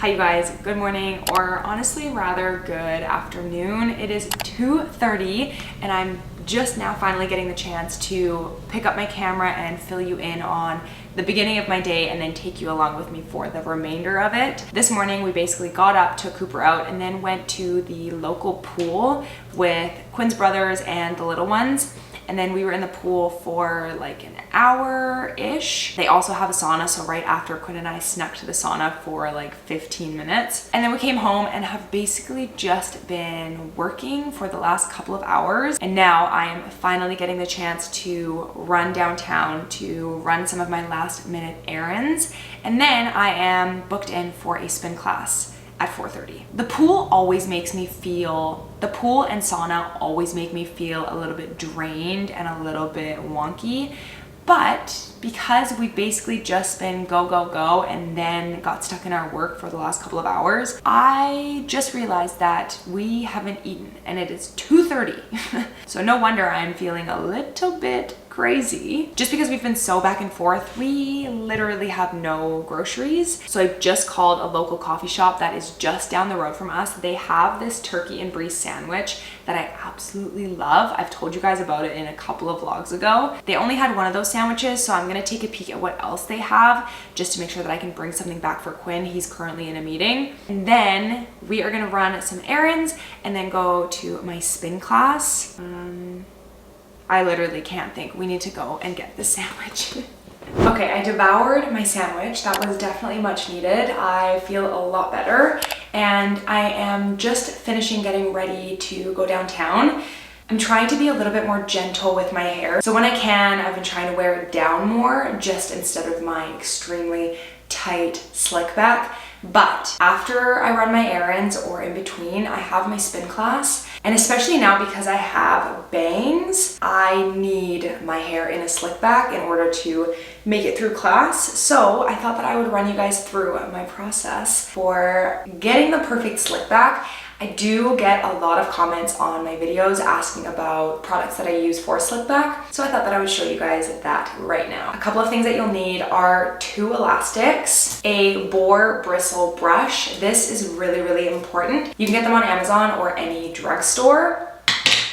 Hi you guys, good morning, or honestly rather good afternoon. It is 2:30 and I'm just now finally getting the chance to pick up my camera and fill you in on the beginning of my day and then take you along with me for the remainder of it. This morning we basically got up, took Cooper out, and then went to the local pool with Quinn's brothers and the little ones. And then we were in the pool for like an hour-ish. They also have a sauna, so right after Quinn and I snuck to the sauna for like 15 minutes. And then we came home and have basically just been working for the last couple of hours. And now I am finally getting the chance to run downtown to run some of my last minute errands. And then I am booked in for a spin class at 4:30. The pool and sauna always make me feel a little bit drained and a little bit wonky. But because we basically just been go and then got stuck in our work for the last couple of hours, I just realized that we haven't eaten and it is 2:30. So no wonder I'm feeling a little bit crazy. Just because we've been so back and forth, we literally have no groceries. So I just called a local coffee shop that is just down the road from us. They have this turkey and brie sandwich that I absolutely love. I've told you guys about it in a couple of vlogs ago. They only had one of those sandwiches, so I'm gonna take a peek at what else they have just to make sure that I can bring something back for Quinn. He's currently in a meeting. And then we are gonna run some errands and then go to my spin class. I literally can't think. We need to go and get the sandwich. Okay, I devoured my sandwich. That was definitely much needed. I feel a lot better and I am just finishing getting ready to go downtown. I'm trying to be a little bit more gentle with my hair. So when I can, I've been trying to wear it down more just instead of my extremely tight slick back. But after I run my errands or in between, I have my spin class. And especially now because I have bangs, I need my hair in a slick back in order to make it through class. So I thought that I would run you guys through my process for getting the perfect slick back. I do get a lot of comments on my videos asking about products that I use for slick back, so I thought that I would show you guys that right now. A couple of things that you'll need are 2 elastics, a boar bristle brush. This is really important. You can get them on Amazon or any drugstore.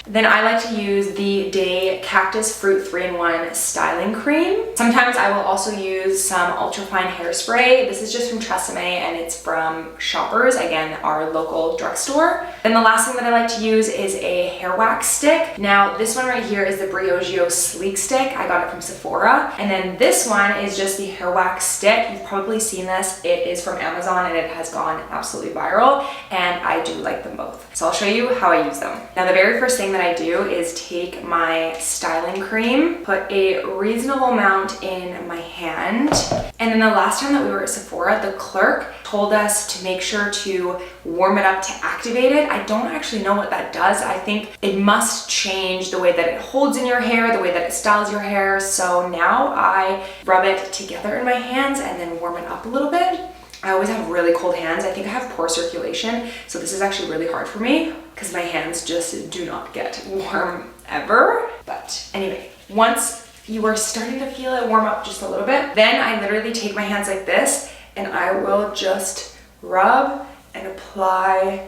Then I like to use the Day Cactus Fruit 3-in-1 styling cream. Sometimes I will also use some ultrafine hairspray. This is just from Tresemme and it's from Shoppers, again, our local drugstore. Then the last thing that I like to use is a hair wax stick. Now this one right here is the Briogeo Sleek Stick. I got it from Sephora. And then this one is just the hair wax stick. You've probably seen this. It is from Amazon and it has gone absolutely viral and I do like them both. So I'll show you how I use them. Now the very first thing that I do is take my styling cream, put a reasonable amount in my hand. And then the last time that we were at Sephora, the clerk told us to make sure to warm it up to activate it. I don't actually know what that does. I think it must change the way that it holds in your hair, the way that it styles your hair. So now I rub it together in my hands and then warm it up a little bit. I always have really cold hands. I think I have poor circulation, so this is actually really hard for me because my hands just do not get warm ever. But anyway, once you are starting to feel it warm up just a little bit, then I literally take my hands like this and I will just rub and apply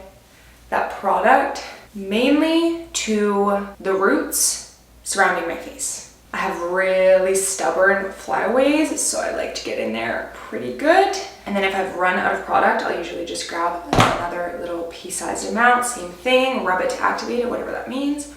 that product mainly to the roots surrounding my face. I have really stubborn flyaways, so I like to get in there pretty good. And then if I've run out of product, I'll usually just grab another little pea-sized amount, same thing, rub it to activate it, whatever that means.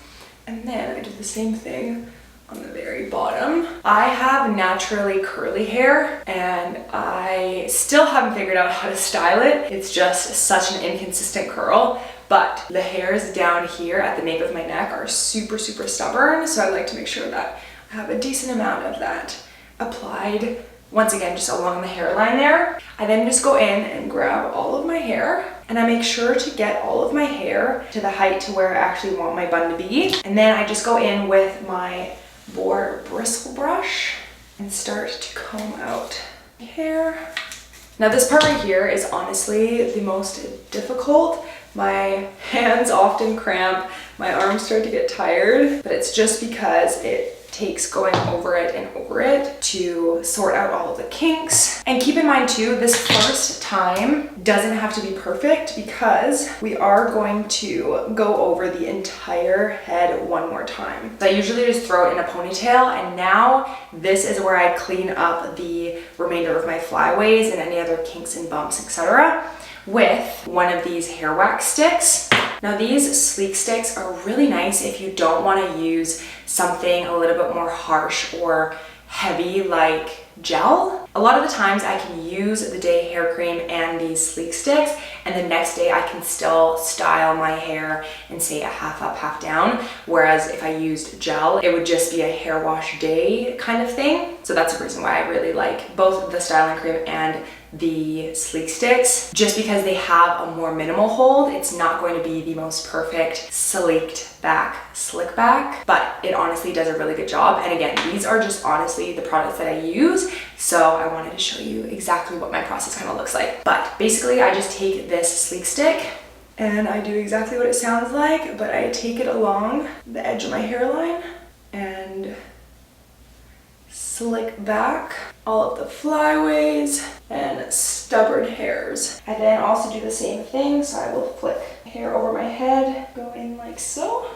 And then I do the same thing on the very bottom. I have naturally curly hair and I still haven't figured out how to style it. It's just such an inconsistent curl. But the hairs down here at the nape of my neck are super stubborn, so I like to make sure that I have a decent amount of that applied, once again, just along the hairline there. I then just go in and grab all of my hair and I make sure to get all of my hair to the height to where I actually want my bun to be. And then I just go in with my boar bristle brush and start to comb out my hair. Now this part right here is honestly the most difficult. My hands often cramp, my arms start to get tired, but it's just because it takes going over it and over it to sort out all of the kinks. And keep in mind too, this first time doesn't have to be perfect because we are going to go over the entire head one more time. So I usually just throw it in a ponytail, and now this is where I clean up the remainder of my flyaways and any other kinks and bumps, etc., with one of these hair wax sticks. Now these sleek sticks are really nice if you don't want to use something a little bit more harsh or heavy like gel. A lot of the times I can use the day hair cream and these sleek sticks, and the next day I can still style my hair and say a half up, half down. Whereas if I used gel, it would just be a hair wash day kind of thing. So that's the reason why I really like both the styling cream and the sleek sticks, just because they have a more minimal hold. It's not going to be the most perfect sleeked back, slick back, but it honestly does a really good job. And again, these are just honestly the products that I use, so I wanted to show you exactly what my process kind of looks like. But basically I just take this sleek stick and I do exactly what it sounds like, but I take it along the edge of my hairline and slick back all of the flyaways and stubborn hairs. I then also do the same thing, so I will flick hair over my head, go in like so.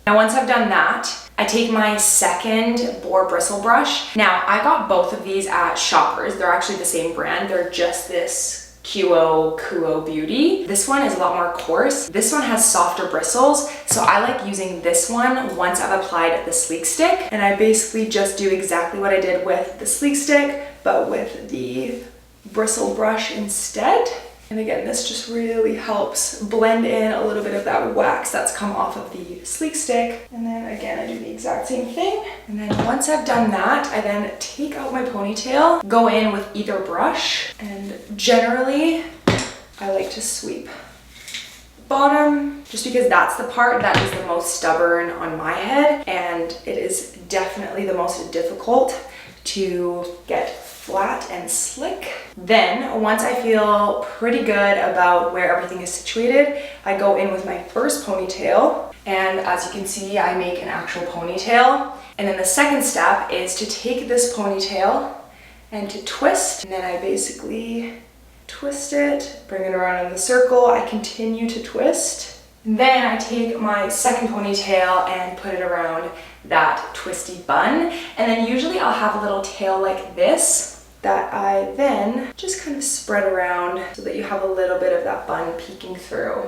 Now once I've done that, I take my second boar bristle brush. Now I got both of these at Shoppers. They're actually the same brand. They're just this Kuo Beauty. This one is a lot more coarse. This one has softer bristles, so I like using this one once I've applied the sleek stick. And I basically just do exactly what I did with the sleek stick, but with the bristle brush instead. And again, this just really helps blend in a little bit of that wax that's come off of the sleek stick. And then again, I do the exact same thing. And then once I've done that, I then take out my ponytail, go in with either brush, and generally I like to sweep bottom, just because that's the part that is the most stubborn on my head, and it is definitely the most difficult to get flat and slick. Then once I feel pretty good about where everything is situated, I go in with my first ponytail, and as you can see, I make an actual ponytail. And then the second step is to take this ponytail and to twist, and then I basically twist it, bring it around in the circle. I continue to twist. Then I take my second ponytail and put it around that twisty bun. And then usually I'll have a little tail like this that I then just kind of spread around so that you have a little bit of that bun peeking through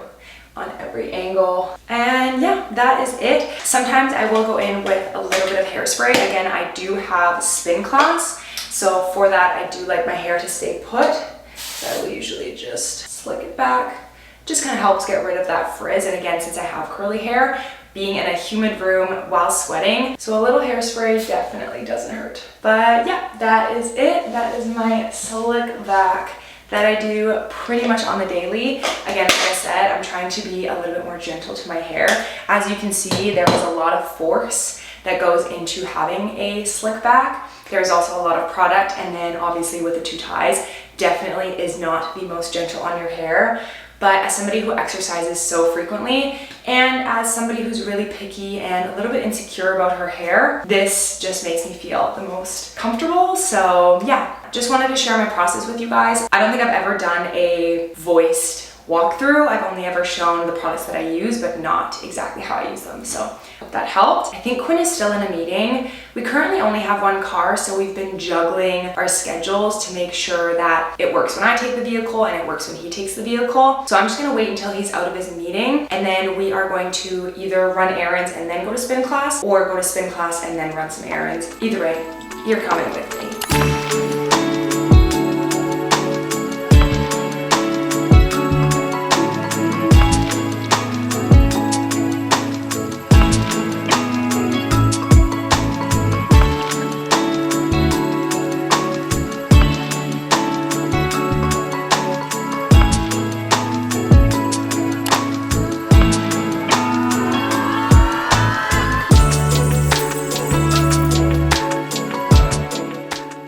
on every angle. And yeah, that is it. Sometimes I will go in with a little bit of hairspray. Again, I do have spin class, so for that I do like my hair to stay put. So I will usually just slick it back. Just kind of helps get rid of that frizz. And again, since I have curly hair, being in a humid room while sweating, so a little hairspray definitely doesn't hurt. But yeah, that is it. That is my slick back that I do pretty much on the daily. Again, like I said, I'm trying to be a little bit more gentle to my hair. As you can see, there was a lot of force that goes into having a slick back. There's also a lot of product, and then obviously with the two ties, definitely is not the most gentle on your hair. But as somebody who exercises so frequently, and as somebody who's really picky and a little bit insecure about her hair, this just makes me feel the most comfortable. So yeah, just wanted to share my process with you guys. I don't think I've ever done a voiced walkthrough. I've only ever shown the products that I use, but not exactly how I use them. So hope that helped. I think Quinn is still in a meeting. We currently only have one car, so we've been juggling our schedules to make sure that it works when I take the vehicle and it works when he takes the vehicle. So I'm just gonna wait until he's out of his meeting, and then we are going to either run errands and then go to spin class, or go to spin class and then run some errands. Either way, you're coming with me.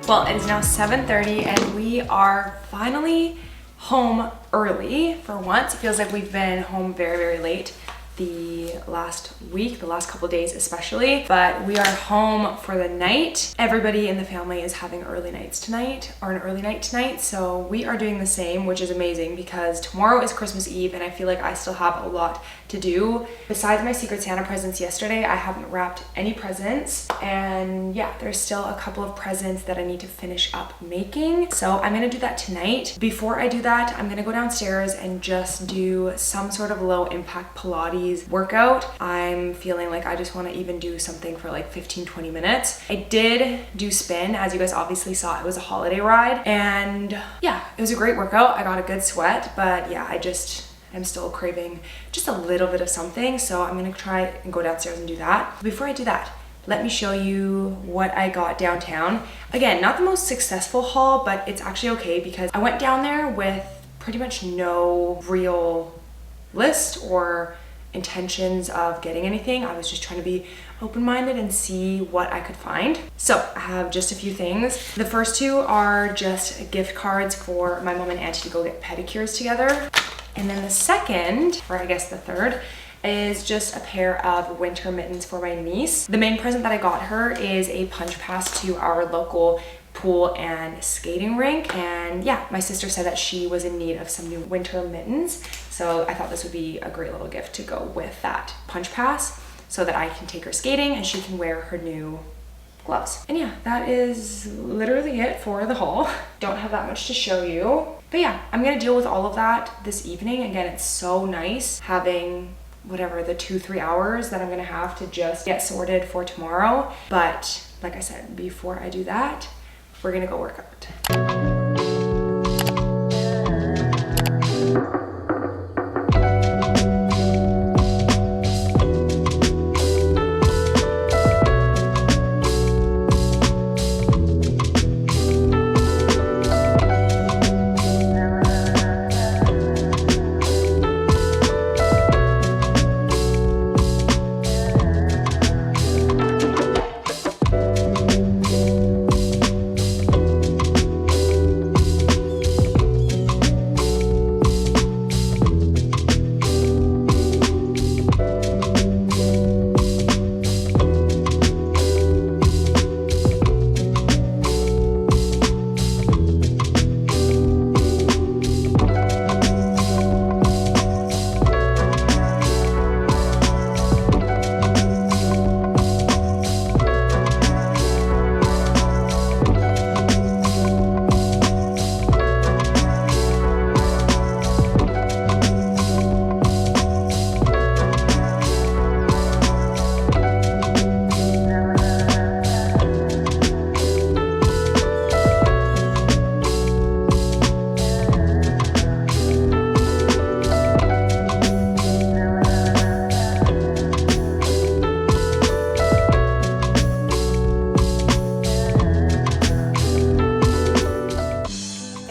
Well, it is now 7:30 and we are finally home early for once. It feels like we've been home very, very late the last week, the last couple days especially, but we are home for the night. Everybody in the family is having early nights tonight, or an early night tonight, so we are doing the same, which is amazing because tomorrow is Christmas Eve and I feel like I still have a lot to do. Besides my Secret Santa presents yesterday, I haven't wrapped any presents, and yeah, there's still a couple of presents that I need to finish up making, so I'm gonna do that tonight. Before I do that, I'm gonna go downstairs and just do some sort of low impact Pilates workout. I'm feeling like I just want to even do something for like 15-20 minutes. I did do spin, as you guys obviously saw. It was a holiday ride, and yeah, it was a great workout. I got a good sweat, but yeah, I'm still craving just a little bit of something, so I'm gonna try and go downstairs and do that. Before I do that, let me show you what I got downtown. Again, not the most successful haul, but it's actually okay because I went down there with pretty much no real list or intentions of getting anything. I was just trying to be open-minded and see what I could find. So I have just a few things. The first two are just gift cards for my mom and auntie to go get pedicures together. And then the second, or I guess the third, is just a pair of winter mittens for my niece. The main present that I got her is a punch pass to our local pool and skating rink, and yeah, my sister said that she was in need of some new winter mittens, so I thought this would be a great little gift to go with that punch pass so that I can take her skating and she can wear her new gloves. And yeah, that is literally it for the haul. Don't have that much to show you, but yeah, I'm gonna deal with all of that this evening. Again, it's so nice having whatever the 2-3 hours that I'm gonna have to just get sorted for tomorrow, but like I said, before I do that, we're gonna go work out.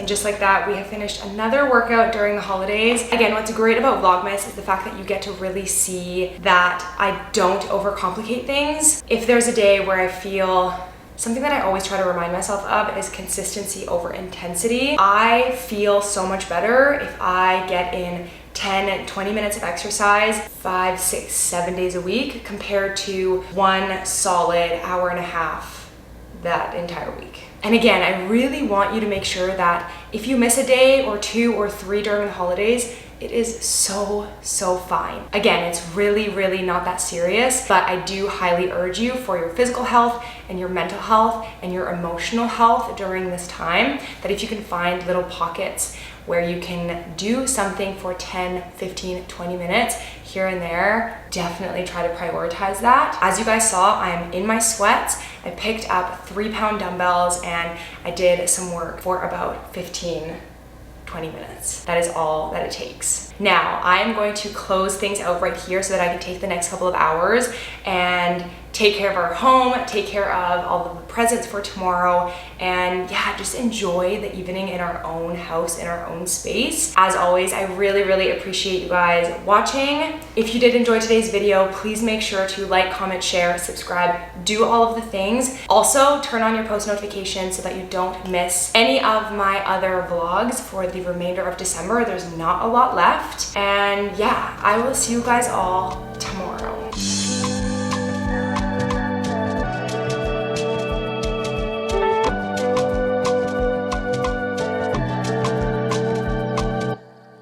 Just like that, we have finished another workout during the holidays. Again, what's great about Vlogmas is the fact that you get to really see that I don't overcomplicate things. If there's a day where I feel something that I always try to remind myself of is consistency over intensity. I feel so much better if I get in 10, 20 minutes of exercise 5, 6, 7 days a week compared to one solid hour and a half that entire week. And again, I really want you to make sure that if you miss a day or 2 or 3 during the holidays, it is so fine. Again, it's really not that serious, but I do highly urge you for your physical health and your mental health and your emotional health during this time, that if you can find little pockets where you can do something for 10, 15, 20 minutes here and there, definitely try to prioritize that. As you guys saw, I'm in my sweats. I picked up 3-pound dumbbells and I did some work for about 15, 20 minutes. That is all that it takes. Now, I am going to close things out right here so that I can take the next couple of hours and take care of our home, take care of all of the presents for tomorrow, and yeah, just enjoy the evening in our own house, in our own space. As always, I really appreciate you guys watching. If you did enjoy today's video, please make sure to like, comment, share, subscribe, do all of the things. Also, turn on your post notifications so that you don't miss any of my other vlogs for the remainder of December. There's not a lot left. left. And yeah, I will see you guys all tomorrow.